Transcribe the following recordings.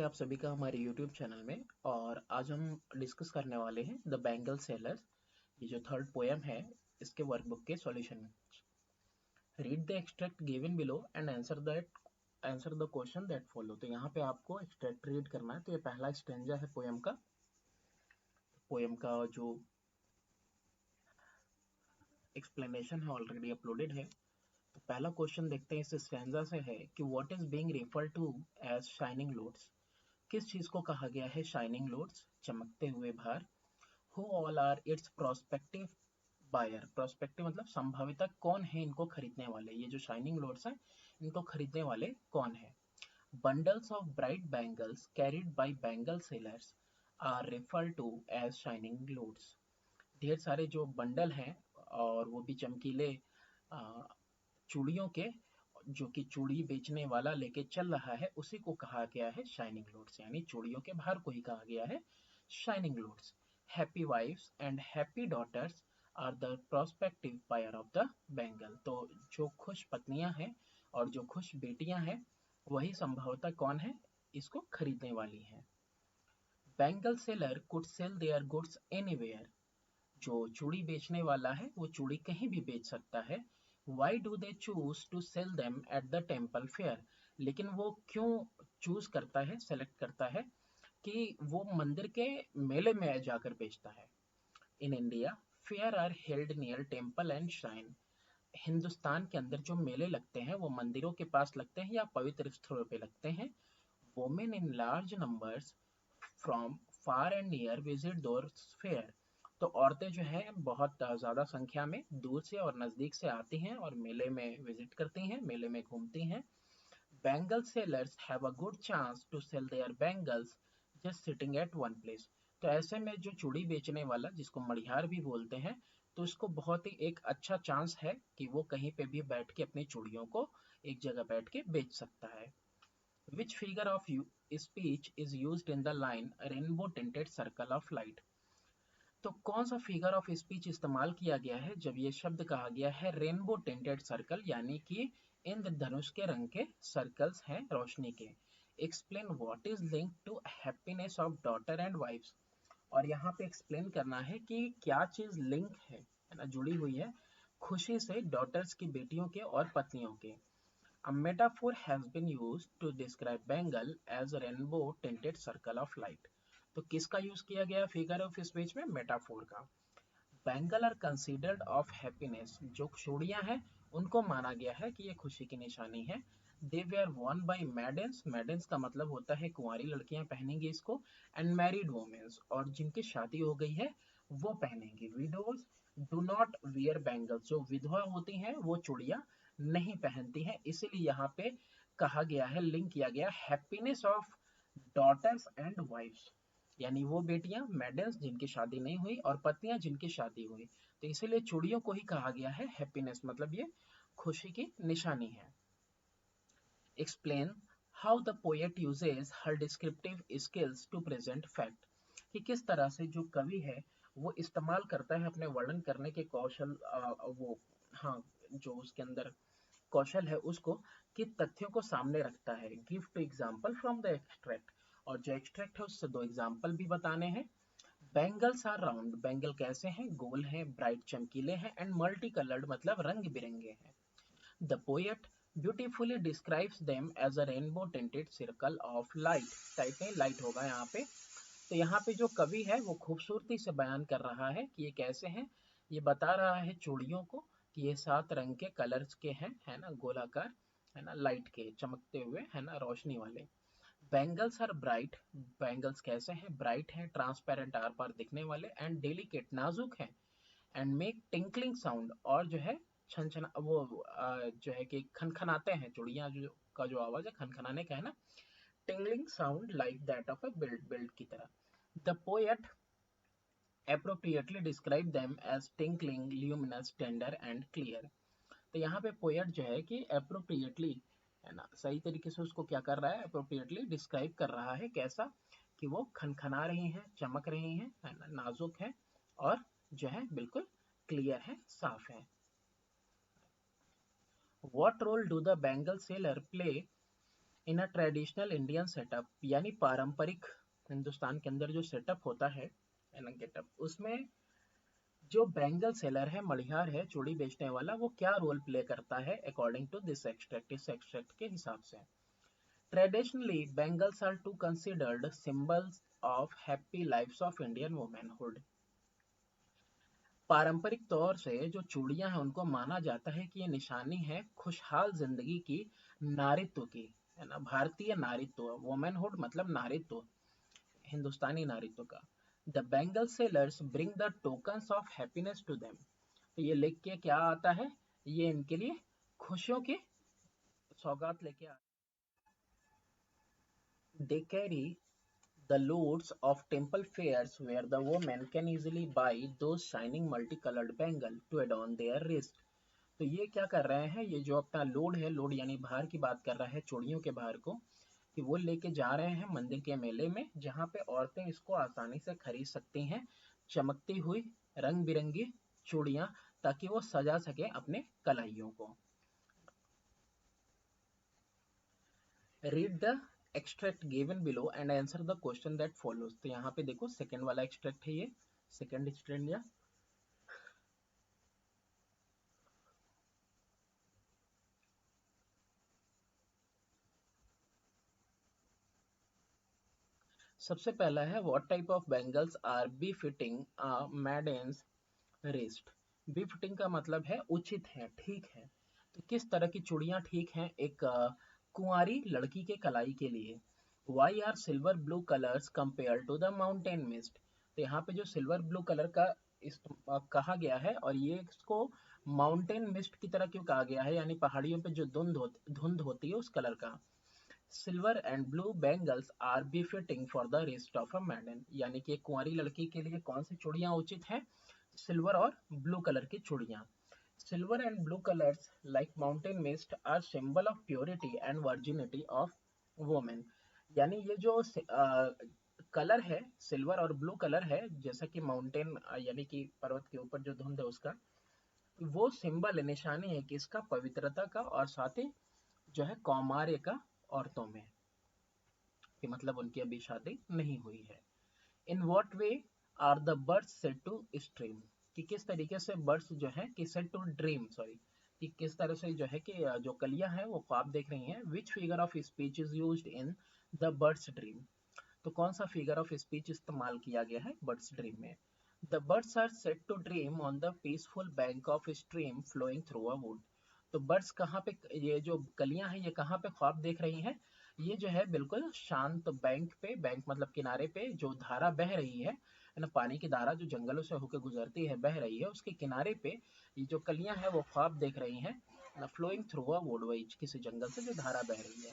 आप सभी का हमारे YouTube चैनल में। और आज हम डिस्कस करने वाले हैं द बैंगल सेलर। ये जो थर्ड पोएम है इसके वर्कबुक के solution. Read the extract given below and answer the question that follow. तो यहाँ पे आपको एक्सट्रैक्ट रीड करना है। तो ये पहला स्टेंजा है पोएम का जो एक्सप्लेनेशन है ऑलरेडी अपलोडेड है। तो पहला क्वेश्चन देखते हैं इस स्टेंजा से है कि what is being referred to as shining loads. किस चीज को कहा गया है शाइनिंग लोड्स, चमकते हुए भार। Who all are its prospective buyer. Prospective मतलब संभावित कौन है इनको खरीदने वाले। ये जो शाइनिंग लोड्स हैं इनको खरीदने वाले कौन है। Bundles of bright bangles carried by bangle sellers are refer to as shining loads. ढेर सारे जो बंडल हैं और वो भी चमकीले चूड़ियों के, जो कि चूड़ी बेचने वाला लेके चल रहा है, उसी को कहा गया है शाइनिंग लोड्स। यानी चूड़ियों के भार को ही कहा गया है shining loads. Happy wifes and happy daughters are the prospective buyer of the bangle. तो जो खुश पत्नियां हैं और जो खुश बेटियां हैं वही संभवतः कौन है, इसको खरीदने वाली हैं। Bangle seller could sell their goods anywhere. जो चूड़ी बेचने वाला है वो चूड़ी कहीं भी बेच सकता है। Why do they choose to sell them at the temple fair? लेकिन वो क्यों चूज करता है, सेलेक्ट करता है कि वो मंदिर के मेले में जाकर बेचता है। In India fair are held near temple and shrine. Hindustan के अंदर जो मेले लगते हैं वो मंदिरों के पास लगते हैं या पवित्र स्थलों पे लगते हैं। Women in large numbers from far and near visit those fair. तो औरतें जो हैं बहुत ज़्यादा संख्या में दूर से और नज़दीक से आती हैं और मेले में विजिट करती हैं, मेले में घूमती हैं। Bangle sellers have a good chance to sell their bangles just sitting at one place. तो ऐसे में जो चूड़ी बेचने वाला, जिसको मढ़ियार भी बोलते हैं, तो इसको बहुत ही एक अच्छा चांस है कि वो कहीं पे भी बैठ के अपनी चूड़ियों को एक जगह बैठ के बेच सकता है। Which figure of speech is used in the line rainbow tinted circle of light? तो कौन सा फिगर ऑफ स्पीच इस्तेमाल किया गया है जब ये शब्द कहा गया है रेनबो टेंटेड सर्कल, यानी कि इंद्रधनुष के रंग के सर्कल्स हैं रोशनी के। Explain what is link to happiness of daughter and wifes. और यहाँ पे एक्सप्लेन करना है कि क्या चीज लिंक है ना, जुड़ी हुई है खुशी से डॉटर्स की, बेटियों के और पत्नियों के। A metaphor has been used to describe Bengal as a rainbow tinted circle of light. तो किसका यूज किया गया फिगर ऑफ स्पीच में, मेटाफोर का। Bangle are considered of happiness. जो चूड़ियां हैं उनको माना गया है कि ये खुशी की निशानी है। दे वेयर वर्न बाय मैडेंस। मैडेंस का मतलब होता है कुंवारी लड़कियां पहनेंगी इसको। एंड मैरिड वुमेन्स, और जिनकी शादी हो गई है वो पहनेंगी। Widows do not wear bangles. जो विधवा होती हैं वो चूड़ियां नहीं पहनती हैं। इसीलिए यहाँ पे कहा गया है, लिंक किया गया happiness of daughters and wifes, यानी वो बेटियां मैडल्स जिनकी शादी नहीं हुई और पत्नियां जिनकी शादी हुई। तो इसीलिए चूड़ियों को ही कहा गया है हैप्पीनेस, मतलब ये खुशी की निशानी है। Explain how the poet uses her descriptive skills to present fact. कि किस तरह से जो कवि है वो इस्तेमाल करता है अपने वर्णन करने के कौशल, वो हाँ, जो उसके अंदर कौशल है उसको, कि तथ्यों को सामने रखता है। Give two example from the extract. और जो एक्सट्रैक्ट है उससे दो एग्जाम्पल भी बताने हैं। Bangles are round. बैंगल कैसे हैं, गोल हैं, ब्राइट चमकीले हैं, एंड मल्टी कलर्ड मतलब रंग बिरंगे हैं। The poet beautifully describes them as a rainbow tinted circle of light. Type में लाइट होगा यहाँ पे। तो यहाँ पे जो कवि है वो खूबसूरती से बयान कर रहा है कि ये कैसे हैं। ये बता रहा है चूड़ियों को कि ये 7 रंग के कलर्स के हैं, है ना, गोलाकार, है ना, लाइट के, चमकते हुए, है ना, रोशनी वाले। Bangles are bright. बैंगल्स कैसे हैं, ब्राइट हैं, ट्रांसपेरेंट, आर पार दिखने वाले, एंड डेलिकेट, नाजुक हैं, एंड मेक टिंकलिंग साउंड, और जो है छनछना वो जो है कि खनखनाते हैं। चूड़ियां जो का जो आवाज है खनखनाने का है ना, tingling sound like that of a build की तरह। The poet appropriately describe them as tinkling, luminous, tender and clear। तो यहाँ पे पोएट जो है कि appropriately, है ना, सही तरीके से उसको क्या कर रहा है, appropriately डिस्क्राइब कर रहा है। कैसा कि वो खनखना रही हैं, चमक रही हैं, है ना, नाजुक है, और जो है बिल्कुल क्लियर है, साफ है। What role do the bangle seller play in a traditional Indian setup, यानी पारंपरिक हिंदुस्तान के अंदर जो सेटअप होता है गेटअप, उसमें जो बैंगल सेलर है, मढ़ियार है, चूड़ी बेचने वाला, वो क्या रोल प्ले करता है अकॉर्डिंग टू दिस एक्सट्रैक्ट, इस एक्सट्रैक्ट के हिसाब से। Traditionally bangles are to considered symbols of happy lifes of Indian womanhood. पारंपरिक तौर से जो चूड़ियां हैं उनको माना जाता है कि ये निशानी है खुशहाल जिंदगी की, नारित्व की, है ना, भारतीय नारित्व, वुमेनहुड मतलब नारित्व, हिंदुस्तानी नारित्व का। The bangle sellers bring the tokens of happiness to them. तो ये लिख के क्या आता है, ये इनके लिए खुशियों की सौगात लेके आ। They carry the loads of temple fairs where the women can easily buy those shining multicolored bangle to adorn their wrist। तो ये क्या कर रहे हैं, ये जो अपना लोड है, लोड यानी भार की बात कर रहा है, चूड़ियों के भार को, कि वो लेके जा रहे हैं मंदिर के मेले में, जहाँ पे औरतें इसको आसानी से खरीद सकती हैं, चमकती हुई रंग बिरंगी चूड़ियां, ताकि वो सजा सके अपने कलाइयों को। Read the extract given below and answer the question that follows. तो यहाँ पे देखो सेकंड वाला एक्सट्रैक्ट है, ये सेकंड स्टैंड या सबसे पहला है what type of bangles are be fitting a maiden's wrist. Be fitting का मतलब है उचित है, ठीक है। तो किस तरह की चूड़ियां ठीक हैं एक कुंवारी लड़की के कलाई के लिए। Why are silver blue colours compare to the mountain mist. तो यहाँ पे जो सिल्वर ब्लू कलर का कहा गया है, और ये इसको माउंटेन मिस्ट की तरह क्यों कहा गया है, यानी पहाड़ियों पे जो धुंध होती है उस कलर का। Silver and blue bangles are be fitting for the wrist of a maiden, यानी कि एक कुंवारी लड़की के लिए कौन सी चूड़ियां उचित हैं, सिल्वर और ब्लू कलर की चूड़ियां। Silver and blue colours like mountain mist are symbol of purity and virginity of women. यानी ये जो कलर है, सिल्वर और ब्लू कलर है, जैसा कि माउंटेन यानी कि पर्वत के ऊपर जो धुंध है उसका, वो सिंबल निशानी है किसका, पवित्रता का, और साथ ही जो है कौमार्य का, औरतों में, कि मतलब उनकी अभी शादी नहीं हुई है। In what way are the birds said to stream, कि किस तरीके से बर्ड्स जो है कि सेड टू ड्रीम, सॉरी, कि किस तरह से जो है कि जो कलियां हैं वो ख्वाब देख रही हैं। विच figure of speech is used in the birds dream. तो कौन सा फिगर ऑफ स्पीच इस्तेमाल किया गया है बर्ड्स ड्रीम में। The birds are said to dream on the peaceful bank of stream flowing through a wood. तो बर्ड्स कहाँ पे, ये जो कलियां हैं ये कहाँ पे ख्वाब देख रही हैं, ये जो है बिल्कुल शांत बैंक पे, बैंक मतलब किनारे पे जो धारा बह रही है ना, पानी की धारा जो जंगलों से होकर गुजरती है, बह रही है, उसके किनारे पे ये जो कलियां हैं वो ख्वाब देख रही हैं ना, फ्लोइंग थ्रू अ वुड, वही किसी जंगल से जो धारा बह रही है।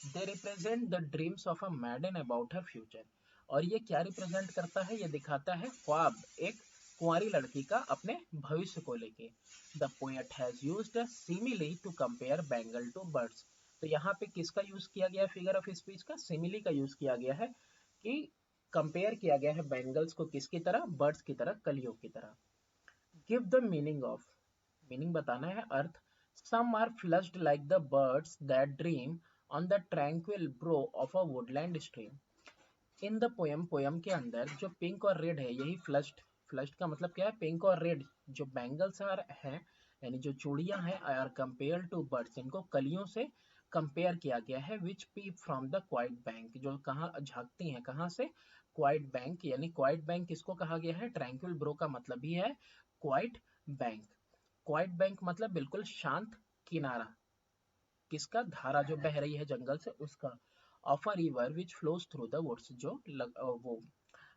They represent the dreams of a मैडन about her future. और ये क्या रिप्रेजेंट करता है, ये दिखाता है ख्वाब एक कुंवारी लड़की का अपने भविष्य को लेके। The poet has used a simile to compare bangle to birds. तो यहाँ पे किसका यूज किया गया है, फिगर ऑफ स्पीच का, सिमिली का यूज किया गया है, कि कंपेयर किया गया है बैंगल्स को किसकी तरह, बर्ड्स की तरह, कलियों की तरह। Give the meaning of, meaning बताना है, अर्थ। Some are flushed like the birds that dream on the tranquil brow of a woodland stream. In the poem, poem के अंदर जो पिंक और रेड है, यही फ्लश्ड, फ्लश्ड का मतलब क्या है, पिंक और रेड जो बैंगल्स आर हैं, यानी जो चूड़ियां हैं, आर कंपेयर टू बर्ड्स, इनको कलियों से कंपेयर किया गया है, विच पीप फ्रॉम द क्वाइट बैंक, जो कहाँ झांकती हैं, कहाँ से, क्वाइट बैंक। यानी क्वाइट बैंक किसको कहा गया है, ट्रैंक्विल ब्रो का मतलब ही है क्वाइट बैंक। क्वाइट बैंक मतलब बिल्कुल शांत किनारा, किसका, धारा जो बह रही है जंगल से उसका। Of a river which flows through the woods, जो वो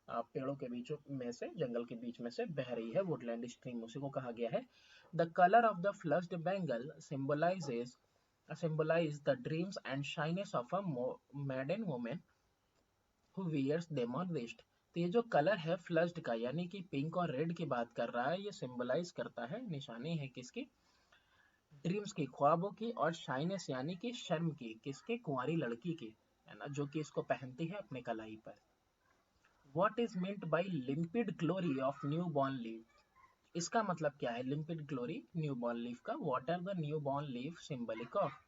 पेड़ों के बीच में से, जंगल के बीच में से बह रही है, वुडलैंड स्ट्रीम, उसी को कहा गया है। The colour of the flushed Bengal symbolize the dreams and shyness of a maiden woman who wears them on waist। तो ये जो कलर है फ्लश्ड का, यानी कि पिंक और रेड की बात कर रहा है, ये सिंबलाइज करता है, निशानी है किसकी, ड्रीम्स की, ख्वाबों की, और शाइनेस यानी कि शर्म की, किसके, कुंवारी लड़की की, है ना, जो कि इसको पहनती है अपने कलाई पर। What is meant by limpid glory of new born leaf. इसका मतलब क्या है, limpid glory new born leaf का, what are the new born leaf symbolic of.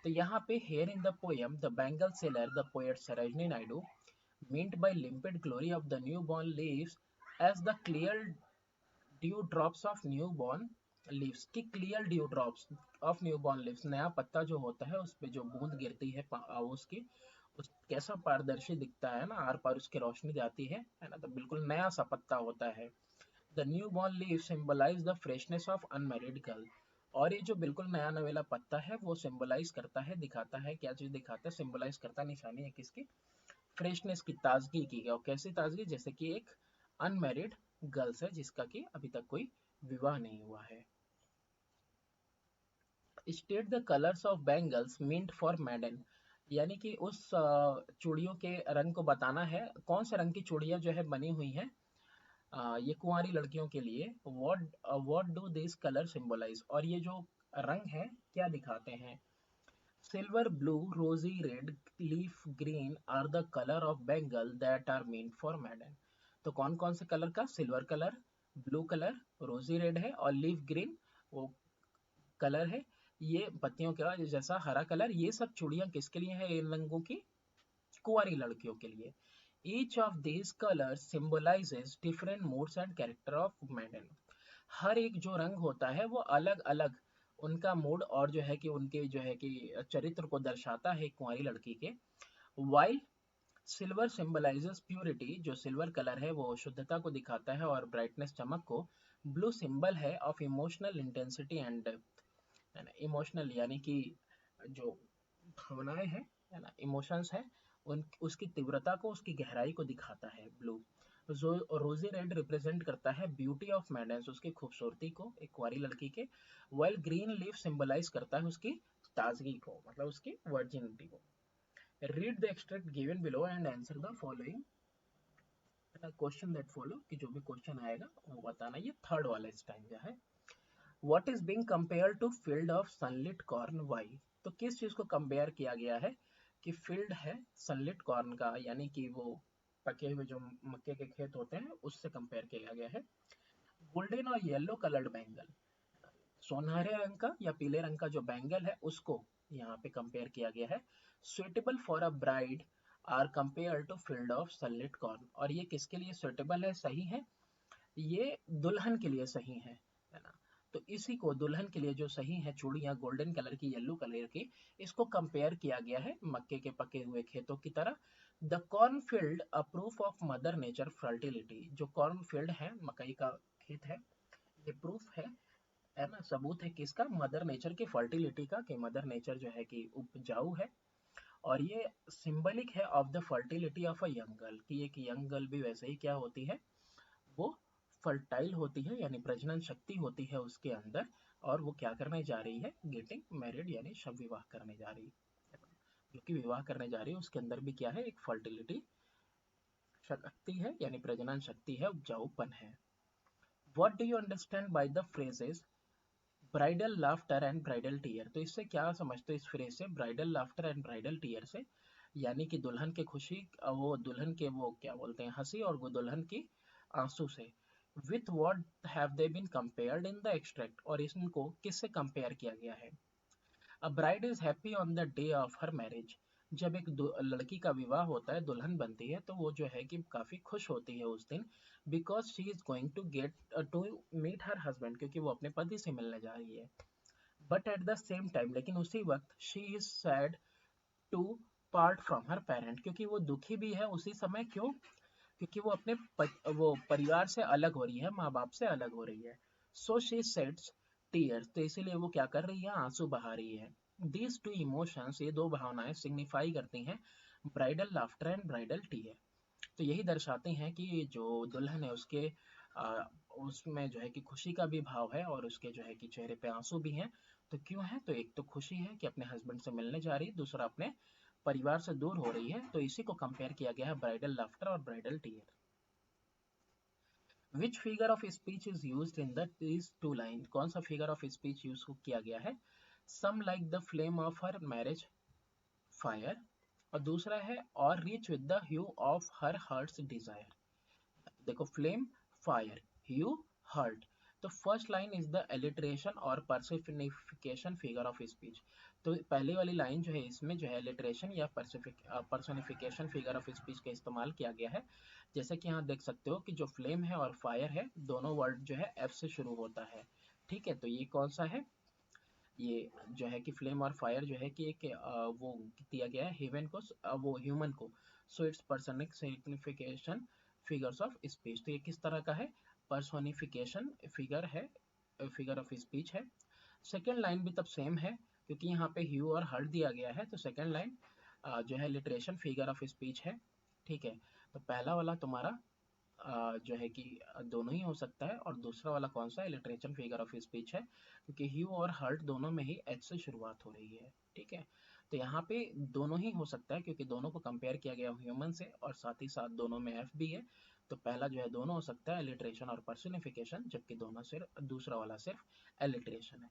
तो यहाँ पे here in the poem the Bengal sailor the poet Sarojini Naidu meant by limpid glory of the newborn leaves as the clear dew drops of newborn leaves की clear dew drops of newborn leaves, नया पत्ता जो होता है उस पे जो बूंद गिरती है उसकी, उस कैसा पारदर्शी दिखता है ना, आर पार उसकी रोशनी जाती है ना, तो बिल्कुल नया सा पत्ता होता है। The new born leave symbolize the freshness of unmarried girl. और ये जो बिल्कुल नया नवेला पत्ता है वो सिंबलाइज करता है, दिखाता है, क्या चीज दिखाता है, सिंबलाइज करता है, निशानी है किसकी, फ्रेशनेस की, ताजगी की। और कैसी ताजगी, जैसे कि एक अनमेरिड गर्ल्स है जिसका कि अभी तक कोई विवाह नहीं हुआ है। State the colours of bangles meant for maiden, यानी कि उस चूड़ियों के रंग को बताना है, कौन से रंग की चूड़ियां जो है बनी हुई है ये कुंवारी लड़कियों के लिए। What do this colour symbolize, और ये जो रंग है क्या दिखाते हैं। Silver blue rosy red leaf green are the colour of bangle that are meant for maiden. तो कौन कौन से कलर का, silver colour, blue colour, rosy red है और लीफ ग्रीन वो कलर है, ये पत्तियों का जैसा हरा कलर, ये सब चूड़ियां किसके लिए है, इन रंगों की कुंवारी लड़कियों के लिए। Each of these colours symbolises different moods and character of maiden. हर एक जो रंग होता है वो अलग अलग उनका मूड और जो है कि उनके जो है कि चरित्र को दर्शाता है कुंवारी लड़की के। वाइल सिल्वर सिंबलाइजेस प्योरिटी, जो सिल्वर कलर है वो शुद्धता को दिखाता है और ब्राइटनेस चमक को। ब्लू सिंबल है of emotional intensity and depth, है ना, इमोशनल यानी कि जो भावनाएं हैं, है ना, इमोशंस है, उन उसकी तीव्रता को, उसकी गहराई को दिखाता है ब्लू। जो रोजी रेड रिप्रेजेंट करता है ब्यूटी ऑफ मैडन्स, उसकी खूबसूरती को, एक कुंवारी लड़की के। वाइल ग्रीन लीफ सिंबलाइज करता है उसकी ताजगी को, मतलब उसकी वर्जिनिटी को। Read the extract given below and answer the following question that follow, कि जो भी क्वेश्चन आएगा वो बताना। ये थर्ड वाला इस टाइम जो है। What is being compared to field of sunlit corn? Why? तो किस चीज को कंपेयर किया गया है, कि फील्ड है सनलिट कॉर्न का, यानी कि वो पके हुए जो मक्के के खेत होते हैं उससे कंपेयर किया गया है। गोल्डन और येलो कलर्ड बैंगल, सोनहरे रंग का या पीले रंग का जो बैंगल है उसको यहाँ पे कंपेयर किया गया है। Suitable for a bride are compare to field of sunlit corn, और ये किसके लिए सुइटेबल है, सही है, ये दुल्हन के लिए सही है ना। तो इसी को दुल्हन के लिए जो सही है चूड़ियां गोल्डन कलर की, येलो कलर की, इसको कंपेयर किया गया है मक्के के पके हुए खेतों की तरह। The cornfield a proof of mother nature fertility, जो कॉर्नफील्ड है, मकई का खेत है, ये प्रूफ है ना, सबूत है किसका, मदर नेचर की फर्टिलिटी का, कि मदर नेचर जो है कि उपजाऊ है। और ये सिंबलिक है of the fertility of a young girl, कि एक यंग गर्ल भी वैसे ही क्या होती है, वो फर्टाइल होती है, यानी प्रजनन शक्ति होती है उसके अंदर, और वो क्या करने जा रही है, गेटिंग मैरिड, यानी शव विवाह करने जा रही है। जो कि विवाह करने जा रही है उसके अंदर भी क्या है, एक फर्टिलिटी शक्ति है, यानी प्रजनन शक्ति है, उपजाऊपन है। What do you understand by the phrases bridal laughter and bridal tear, तो इससे क्या समझते हो इस फ्रेज से, bridal laughter and bridal tear से, यानी कि दुल्हन के खुशी, वो दुल्हन के वो क्या बोलते हैं हंसी, और वो दुल्हन की आंसू से। With what have they been compared in the extract, और इनको किससे कंपेयर किया गया है। A bride is happy on the day of her marriage, जब एक लड़की का विवाह होता है, दुल्हन बनती है, तो वो जो है कि काफी खुश होती है उस दिन, because she is going to get to meet her husband, क्योंकि वो अपने पति से मिलने जा रही है। But at the same time, लेकिन उसी वक्त she is sad to part from her parent, क्योंकि वो दुखी भी है उसी समय, क्यों, क्योंकि वो अपने वो परिवार से अलग हो रही है, माँ बाप से अलग हो रही है। सो शी शेड्स टीयर्स, तो इसीलिए वो क्या कर रही है, आंसू बहा रही है। दीज टू इमोशंस, ये दो भावनाएं सिग्निफाई करती हैं bridal laughter and bridal tear, तो यही दर्शाते हैं कि जो दुल्हन है उसके आ, उसमें जो है कि खुशी का भी भाव है, और उसके जो है कि चेहरे पे आंसू भी हैं। तो क्यों है, तो एक तो खुशी है कि अपने हस्बैंड से मिलने जा रही है, दूसरा अपने परिवार से दूर हो रही है, तो इसी को कंपेयर किया गया है ब्राइडल लाफ्टर और bridal tear. Which figure of speech is used in these two line, कौन सा फिगर ऑफ स्पीच यूज किया गया है। Some like the flame of her marriage fire, और दूसरा है or rich with the hue of her heart's desire. देखो flame, fire, hue, heart, तो first line is the alliteration और पर्सनिफिकेशन फिगर ऑफ स्पीच। तो पहली वाली लाइन जो है इसमें जो है एलिट्रेशन या पर्सनिफिकेशन फिगर ऑफ स्पीच का इस्तेमाल किया गया है। जैसे कि यहाँ देख सकते हो कि जो फ्लेम है और फायर है दोनों वर्ड जो है एफ से शुरू होता है। ठीक है, तो ये कौन सा है, ये जो है कि फ्लेम और फायर जो है कि एक वो दिया गया है हेवन को, वो ह्यूमन को। So it's personification figures of speech. तो ये किस तरह का है, पर्सोनिफिकेशन फिगर है, फिगर ऑफ स्पीच है। सेकेंड लाइन भी तब सेम है क्योंकि यहाँ पे ह्यू और हर्ट दिया गया है, तो सेकेंड लाइन जो है लिटरेशन फिगर ऑफ स्पीच है। ठीक है, तो पहला वाला तुम्हारा जो है कि दोनों ही हो सकता है, और दूसरा वाला कौन सा है, लिटरेचर फिगर ऑफ स्पीच है क्योंकि ह्यू और हर्ट दोनों में ही एच से शुरुआत हो रही है। ठीक है, तो यहाँ पे दोनों ही हो सकता है क्योंकि दोनों को कंपेयर किया गया ह्यूमन से और साथ ही साथ दोनों में एफ भी है। तो पहला जो है दोनों हो सकता है एलिट्रेशन और पर्सनिफिकेशन, जबकि दोनों सिर्फ दूसरा वाला सिर्फ एलिट्रेशन है।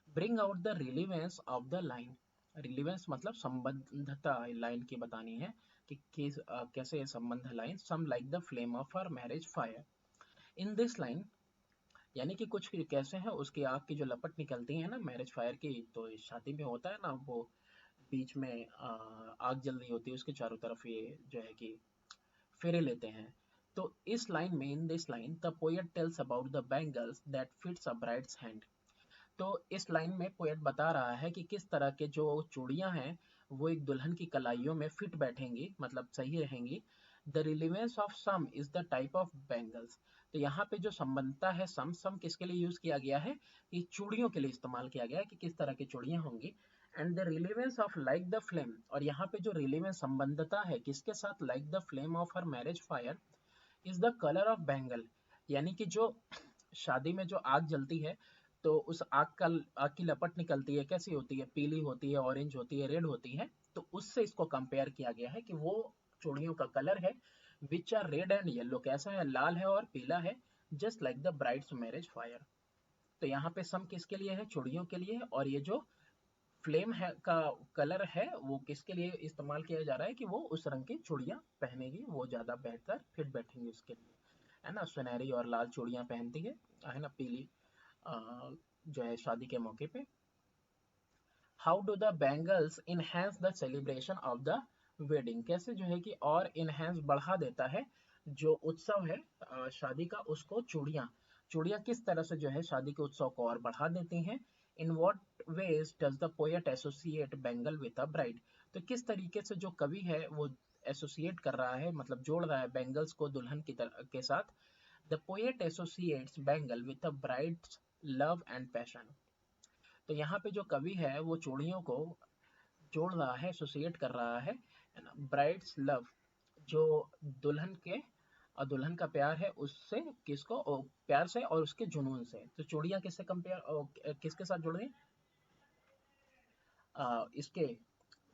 Bring out the relevance of the line. Relevance मतलब संबद्धता लाइन की बतानी है कि कैसे ये संबंध line. Some like the flame of her marriage fire. In this line यानी कि कुछ कैसे हैं, उसकी आग की जो लपट निकलती है ना मैरिज फायर की, तो शादी में होता है ना वो बीच में आग जल रही होती है, उसके चारों तरफ ये जो है कि फेरे लेते हैं। तो इस लाइन में, इन this line the poet tells about the bangles that fits a brides hand. तो इस लाइन में पोएट बता रहा है कि किस तरह के जो चूड़ियां हैं वो एक दुल्हन की कलाइयों में फिट बैठेंगी, मतलब सही रहेंगी। The relevance of some is the type of bangles. तो यहाँ पे जो संबंधता है सम, सम किसके लिए यूज किया गया है, कि चूड़ियों के लिए इस्तेमाल किया गया है कि किस तरह की चूड़ियां होंगी। And the relevance of like the flame, और यहाँ पे जो रिलीवेंस संबंधता है किसके साथ, like the flame of her marriage fire is the colour of bangle. यानी कि जो शादी में जो आग जलती है तो उस आग की लपट निकलती है, कैसी होती है, पीली होती है, ऑरेंज होती है, रेड होती है। तो उससे इसको कंपेयर किया गया है कि वो चूड़ियों का कलर है which are red and yellow, कैसा है, लाल है और पीला है, just like the bride's marriage fire. तो यहाँ पे सम किसके लिए है, चूड़ियों के लिए, और ये जो फ्लेम है का कलर है वो किसके लिए इस्तेमाल किया जा रहा है कि वो उस रंग की चूड़ियां पहनेगी, वो ज्यादा बेहतर फिट बैठेंगी उसके लिए, है ना। सुनहरी और लाल चूड़ियां पहनती है ना, पीली जो है शादी के मौके पे। How do the bangles enhance the celebration of the wedding. कैसे जो है कि और इनहेंस बढ़ा देता है जो उत्सव है शादी का, उसको चूड़ियां, चूड़ियां किस तरह से जो है शादी के उत्सव को और बढ़ा देती हैं। In what veg does the poet associate bangle with a bride. तो किस तरीके से जो कवि है वो एसोसिएट कर रहा है, मतलब जोड़ रहा है बैंगल्स को दुल्हन की तरह के साथ। The poet associates bangle with a brides love and passion. तो यहाँ पे जो कवि है वो चूड़ियों को जोड़ रहा है, एसोसिएट कर रहा है ना, ब्राइड्स लव, जो दुल्हन के और दुल्हन का प्यार है उससे, किसको, प्यार से और उसके जुनून से। तो चूड़ियां किससे कंपेयर, किसके साथ जुड़ रही, इसके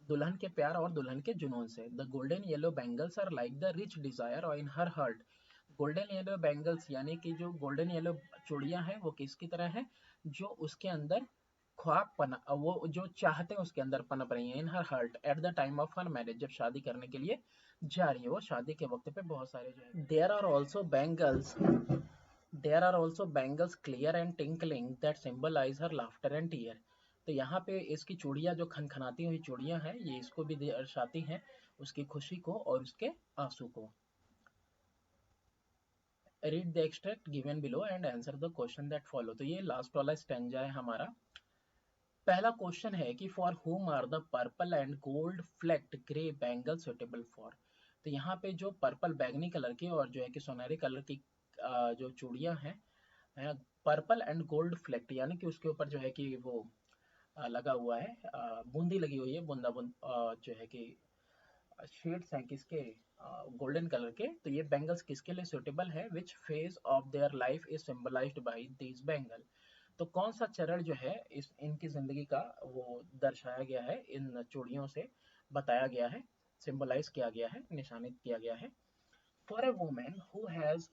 दुल्हन के प्यार और दुल्हन के जुनून से। The golden yellow bangles are like the rich desire और in her heart. Golden yellow bangles यानी कि जो गोल्डन येलो चूड़ियां हैं वो किसकी तरह है, जो उसके अंदर ख्वाब पना, वो जो चाहते हैं उसके अंदर पनप रही हैं, in her heart at the time of her marriage, जब शादी करने के लिए जा रही है वो, शादी के वक्त पे बहुत सारे जो है। There are also bangles clear and tinkling that symbolise her laughter and tear. तो यहाँ पे इसकी चूड़ियां जो खनखनाती हुई चूड़ियां हैं ये इसको भी दर्शाती हैं, उसकी खुशी को और उसके आंसू को। Read the extract given below and answer the question that follow. तो ये लास्ट वाला स्टेंजा है हमारा। पहला क्वेश्चन है कि for whom are the purple and gold flecked grey bangle suitable for. तो यहाँ पे जो पर्पल बैगनी कलर की और जो है कि सुनहरे कलर की जो चूड़ियां हैं, पर्पल एंड गोल्ड फ्लेक्ट, यानी कि उसके ऊपर जो है कि वो लगा हुआ है, बूंदी लगी हुई है, बूंदा बूंद जो है कि शेड्स हैं किसके, गोल्डन कलर के। तो ये बैंगल्स किसके लिए सुटेबल है, which phase of their life is symbolised by this bangle. तो कौन सा चरण जो है इस इनकी जिंदगी का वो दर्शाया गया है, इन चूड़ियों से बताया गया है, सिंबलाइज किया गया है, निशानित किया गया है। For a women who has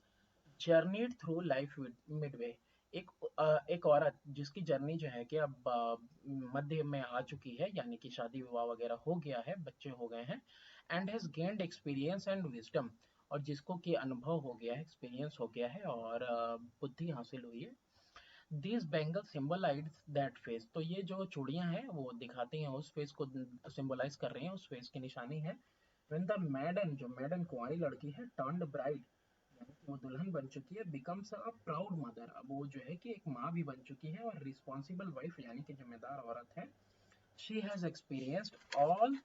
journeyed through life Midway. एक औरत जिसकी जर्नी जो है कि अब मध्य में आ चुकी है, यानी कि शादी विवाह वगैरह हो गया है, बच्चे हो गए हैं, and has gained experience and wisdom, और जिसको कि अनुभव हो गया है, एक्सपीरियंस हो गया है और बुद्धि हासिल हुई है। These bangle symbolise that face, तो ये जो चूड़ियां हैं वो दिखाती हैं उस फेस को, सिंबलाइज कर रही हैं, उस फेस की निशानी है। व्हेन द मैडन, जो मैडन कुंवारी लड़की है, टर्न्ड ब्राइड, यानी कि वो दुल्हन बन चुकी है, बिकम्स अ प्राउड मदर, अब वो जो है कि एक माँ भी बन चुकी है और रिस्पॉन्सिबल वाइफ यानी कि जिम्मेदार औरत है। She has experienced all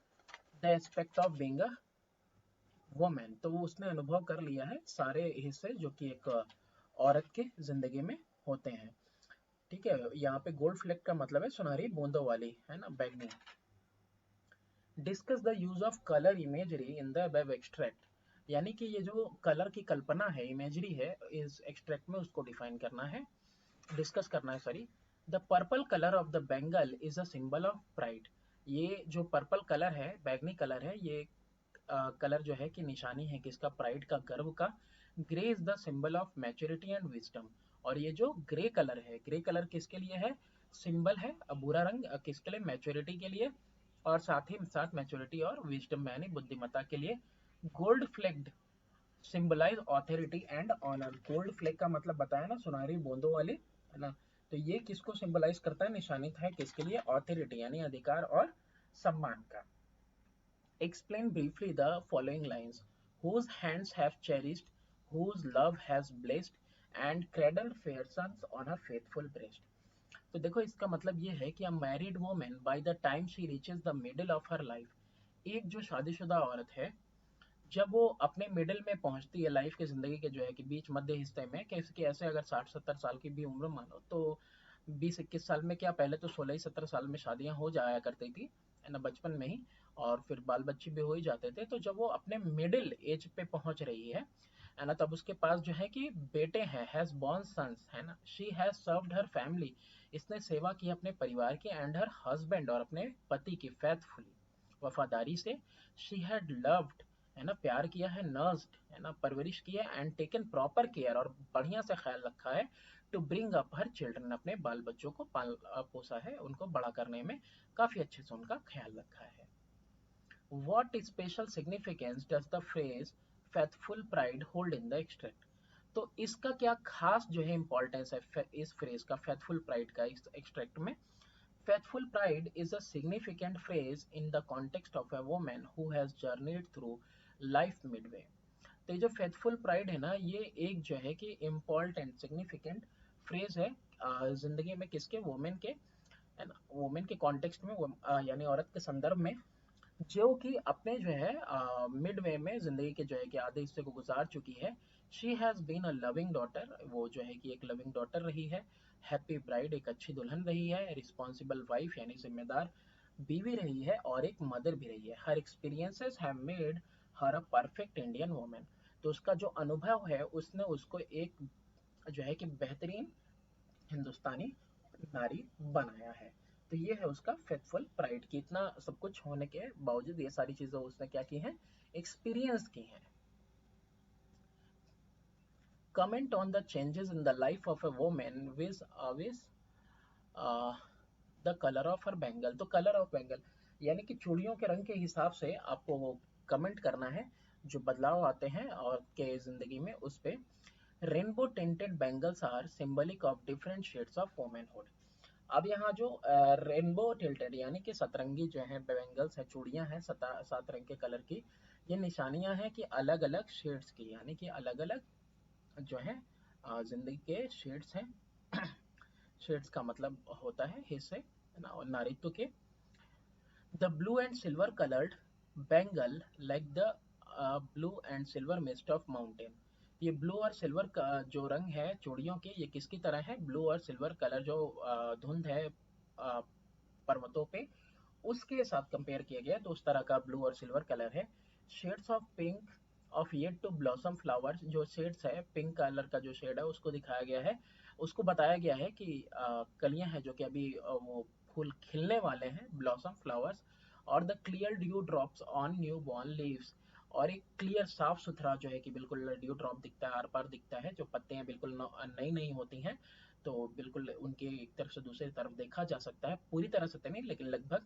the aspect of being a women, तो वो उसने अनुभव कर लिया है सारे हिस्से जो कि एक औरत के जिंदगी में होते हैं। ठीक है, यहाँ पे गोल्ड फ्लेक का मतलब है सुनहरी बूंदों वाली, है ना, बैगनी। Discuss the use of colour imagery in the web extract, यानी कि ये जो कलर की कल्पना है, इमेजरी है, इस एक्सट्रैक्ट में उसको डिफाइन करना है, डिस्कस करना है, sorry. The purple colour of the Bengal is a symbol of pride, ये जो पर्पल कलर है, बैगनी कलर है, ये कलर जो है कि निशानी है किसका, प्राइड का, गर्व का। Grey is the symbol of maturity and wisdom, और ये जो ग्रे कलर है, ग्रे कलर किसके लिए है, सिंबल है, भूरा रंग किसके लिए, मैच्योरिटी के लिए, और साथ ही साथ मैच्योरिटी और विजडम यानी बुद्धिमत्ता के लिए। Gold flecked symbolise authority and honour, gold fleck का मतलब बताया ना, सुनहरी बूंदों वाली, है ना, तो ये किसको सिंबलाइज करता है, निशानित है किसके लिए, ऑथोरिटी यानी अधिकार और सम्मान का। Explain briefly the following lines. Whose hands have cherished, whose love has blessed, and cradled fair sons on her faithful breast. तो देखो इसका मतलब ये है कि a married woman by the time she reaches the middle of her life, एक जो शादीशुदा औरत है, जब वो अपने मिडिल में पहुंचती है लाइफ के, जिंदगी के जो है कि बीच मध्य हिस्से में, कैसे कि ऐसे अगर 60-70 साल की भी उम्र मानो तो 20-21 साल में क्या, पहले तो 16-17 साल में शादियां हो जाया करती थी, है ना, बचपन में ही, और फिर बाल बच्चे भी हो ही जाते थे। तो जब वो अपने मिडिल एज पे पहुंच रही है ना, तब उसके पास जो है कि बेटे हैं, हैज बॉर्न सन्स, है ना, she has served her family, इसने सेवा की अपने परिवार की, एंड हर हस्बैंड, और अपने पति की, फेथफुली, वफादारी से। शी हैड लव्ड, है ना, प्यार किया है, नर्स्ड, है ना, परवरिश की है, एंड टेकन प्रॉपर केयर, और बढ़िया से ख्याल रखा है, to bring up her children, अपने बाल बच्चों को पाल पोसा है, उनको बड़ा करने में काफी अच्छे से उनका ख्याल रखा है। What special significance does the phrase faithful pride hold in the extract? तो इसका क्या खास जो है इंपॉर्टेंस है इस फ्रेज का, फेथफुल प्राइड का, इस एक्सट्रैक्ट में। Faithful pride is a significant phrase in the context of a woman who has journeyed through life midway. तो ये जो फेथफुल प्राइड है ना, ये एक जो है कि इम्पोर्टेंट सिग्निफिकेंट फ्रेज है जिंदगी में किसके, वुमेन के, है ना, वुमेन के कॉन्टेक्स्ट में, यानी औरत के संदर्भ में, जो कि अपने जो है मिड वे में जिंदगी के जो है कि आधे हिस्से को गुजार चुकी है। She has been a loving daughter, वो जो है कि एक लविंग डॉटर रही है, हैप्पी ब्राइड, एक अच्छी दुल्हन रही है, रिस्पॉन्सिबल वाइफ यानी जिम्मेदार बीवी रही है, और एक मदर भी रही है। Her experiences have made her a perfect Indian women, तो उसका जो अनुभव है उसने उसको एक जो है कि बेहतरीन हिंदुस्तानी नारी बनाया है। तो ये है उसका फेथफुल प्राइड की, इतना सब कुछ होने के बावजूद ये सारी चीजें उसने क्या की हैं, एक्सपीरियंस की हैं। Comment on the changes in the life of a woman with the colour of her bangle, तो कलर ऑफ बैंगल यानी कि चूड़ियों के रंग के हिसाब से आपको कमेंट करना है जो बदलाव आते हैं और के जिंदगी में उस पे। Rainbow tinted bangles are symbolic of different shades of womanhood. अब यहाँ जो रेनबो टिल्टेड यानी कि सतरंगी जो है बैंगल्स है, चूड़ियां हैं, 7 रंग के कलर की, ये निशानियां हैं कि अलग अलग शेड्स की, यानी कि अलग अलग जो है जिंदगी के शेड्स हैं। शेड्स का मतलब होता है हिस्से, है ना, और नारित्व के। The blue and silver coloured bangle like the blue and silver mist of mountain, ये ब्लू और सिल्वर का जो रंग है चूड़ियों के, ये किसकी तरह है, ब्लू और सिल्वर कलर जो धुंध है पर्वतों पे, उसके साथ कंपेयर किया गया, तो उस तरह का ब्लू और सिल्वर कलर है। Shades of pink of yet to blossom flowers, जो शेड्स है पिंक कलर का जो शेड है उसको दिखाया गया है, उसको बताया गया है कि कलियां हैं जो कि अभी वो फूल खिलने वाले हैं, ब्लॉसम फ्लावर्स। और the clear due drops on new born leaves, और एक क्लियर साफ सुथरा जो है कि बिल्कुल ड्यू ड्रॉप दिखता है, आर पार दिखता है, जो पत्ते हैं बिल्कुल नई नई होती हैं, तो बिल्कुल उनके एक तरफ से दूसरी तरफ देखा जा सकता है, पूरी तरह से तो नहीं लेकिन लगभग,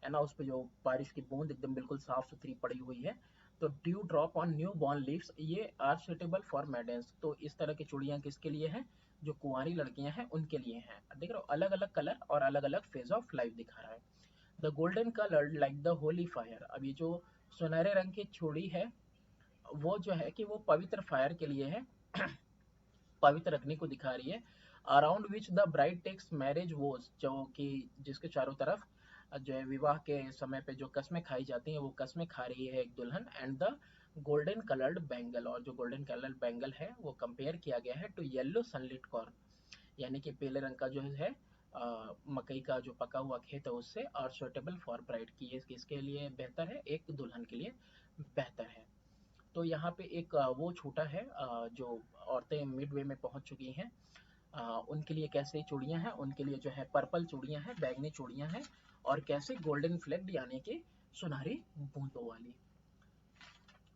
है ना, उस पे जो बारिश की बूंद एकदम बिल्कुल साफ सुथरी पड़ी हुई है, तो dew drop on new born leaves, ये आर सुटेबल फॉर मेडेंस। तो इस तरह की चूड़ियां किसके लिए हैं? जो कुंवारी लड़कियां हैं उनके लिए हैं। देख रहे हो, अलग अलग कलर और अलग अलग फेज ऑफ लाइफ दिखा रहा है। The golden coloured like the Holi fire, अब ये जो सुनहरे रंग की चूड़ी है वो जो है कि वो पवित्र फायर के लिए है, पवित्र अग्नि को दिखा रही है। Around which the bride takes marriage vows, जो कि जिसके चारों तरफ जो है विवाह के समय पे जो कस्में खाई जाती हैं वो कस्में खा रही है एक दुल्हन। And the golden coloured bangle, और जो गोल्डन कलर्ड बैंगल है वो कंपेयर किया गया है टू येलो सनलिट कॉर्न, यानी कि पीले रंग का जो है मकई का जो पका हुआ खेत है उससे, और सुटेबल फॉर ब्राइड की, ये किसके लिए बेहतर है? एक दुल्हन के लिए बेहतर है। तो यहाँ पे एक वो छूटा है जो औरतें मिड वे में पहुंच चुकी हैं, उनके लिए कैसे चूड़ियां हैं, उनके लिए जो है पर्पल चूड़ियां हैं, बैगनी चूड़ियां हैं, और कैसे गोल्डन फ्लेक्ड यानी कि सुनहरी बूंदों वाली।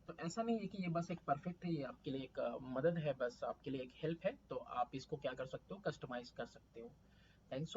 तो ऐसा नहीं है कि ये बस एक परफेक्ट है, ये आपके लिए एक मदद है, बस आपके लिए एक हेल्प है, तो आप इसको क्या कर सकते हो? कस्टमाइज कर सकते हो। थैंक्स।